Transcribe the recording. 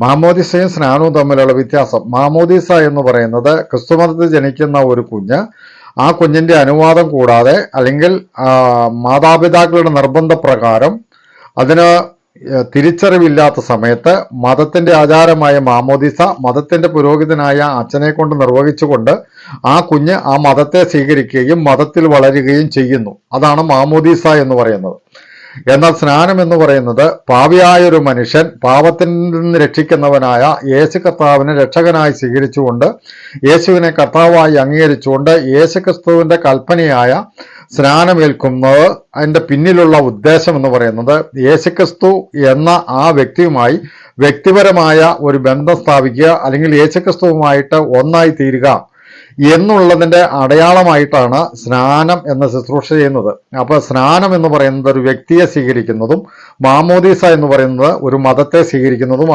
മാമോദിസയും സ്നാനവും തമ്മിലുള്ള വ്യത്യാസം. മാമോദിസ എന്ന് പറയുന്നത് ക്രിസ്തുമതത്തിൽ ജനിക്കുന്ന ഒരു കുഞ്ഞ് ആ കുഞ്ഞിന്റെ അനുവാദം കൂടാതെ അല്ലെങ്കിൽ മാതാപിതാക്കളുടെ നിർബന്ധപ്രകാരം അതിന് തിരിച്ചറിവില്ലാത്ത സമയത്ത് മതത്തിന്റെ ആചാരമായ മാമോദിസ മതത്തിന്റെ പുരോഹിതനായ അച്ഛനെ കൊണ്ട് നിർവഹിച്ചുകൊണ്ട് ആ കുഞ്ഞ് ആ മതത്തെ സ്വീകരിക്കുകയും മതത്തിൽ വളരുകയും ചെയ്യുന്നു. അതാണ് മാമോദിസ എന്ന് പറയുന്നത്. എന്നാൽ സ്നാനം എന്ന് പറയുന്നത് പാപിയായ ഒരു മനുഷ്യൻ പാപത്തിൽ നിന്ന് രക്ഷിക്കുന്നവനായ യേശു കർത്താവിനെ രക്ഷകനായി സ്വീകരിച്ചുകൊണ്ട് യേശുവിനെ കർത്താവായി അംഗീകരിച്ചുകൊണ്ട് യേശു ക്രിസ്തുവിന്റെ കൽപ്പനയായ സ്നാനമേൽക്കുന്നത്. അതിൻ്റെ പിന്നിലുള്ള ഉദ്ദേശം എന്ന് പറയുന്നത് യേശുക്രിസ്തു എന്ന ആ വ്യക്തിയുമായി വ്യക്തിപരമായ ഒരു ബന്ധം സ്ഥാപിക്കുക, അല്ലെങ്കിൽ യേശുക്രിസ്തുവുമായിട്ട് ഒന്നായി തീരുക എന്നുള്ളതിൻ്റെ അടയാളമായിട്ടാണ് സ്നാനം എന്ന ശുശ്രൂഷ ചെയ്യുന്നത്. അപ്പോൾ സ്നാനം എന്ന് പറയുന്നത് ഒരു വ്യക്തിയെ സ്വീകരിക്കുന്നതും മാമോദീസ എന്ന് പറയുന്നത് ഒരു മതത്തെ സ്വീകരിക്കുന്നതുമാണ്.